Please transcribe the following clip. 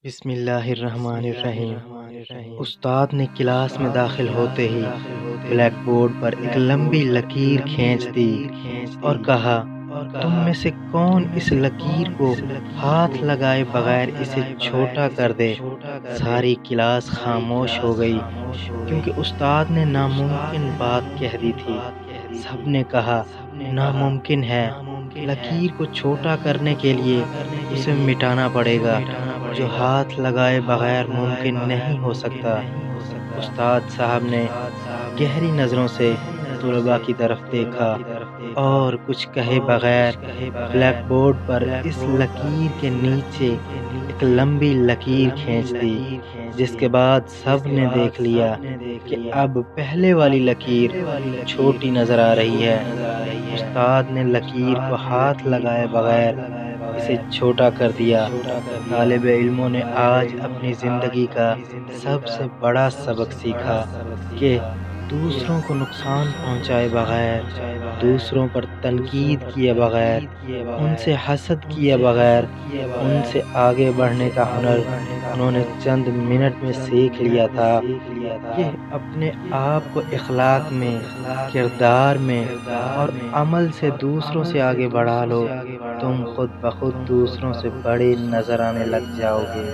بسم اللہ الرحمن الرحیم۔ استاد نے کلاس میں داخل ہوتے ہی بلیک بورڈ پر ایک لمبی لکیر کھینچ دی اور کہا، تم میں سے کون اس لکیر کو ہاتھ لگائے بغیر اسے چھوٹا کر دے؟ ساری کلاس خاموش ہو گئی کیونکہ استاد نے ناممکن بات کہہ دی تھی۔ سب نے کہا، ناممکن ہے، لکیر کو چھوٹا کرنے کے لیے اسے مٹانا پڑے گا، جو ہاتھ لگائے بغیر ممکن نہیں ہو سکتا۔ استاد صاحب نے گہری نظروں سے طلباء کی طرف دیکھا اور کچھ کہے بغیر بلیک بورڈ پر اس لکیر کے نیچے ایک لمبی لکیر کھینچ دی، جس کے بعد سب نے دیکھ لیا کہ اب پہلے والی لکیر چھوٹی نظر آ رہی ہے۔ استاد نے لکیر کو ہاتھ لگائے بغیر اسے چھوٹا کر دیا۔ طالب علموں نے آج اپنی زندگی کا سب سے بڑا سبق سیکھا کہ دوسروں کو نقصان پہنچائے بغیر، دوسروں پر تنقید کیے بغیر، ان سے حسد کیے بغیر ان سے آگے بڑھنے کا ہنر انہوں نے چند منٹ میں سیکھ لیا تھا۔ کہ اپنے آپ کو اخلاق میں، کردار میں اور عمل سے دوسروں سے آگے بڑھا لو، تم خود بخود دوسروں سے بڑے نظر آنے لگ جاؤ گے۔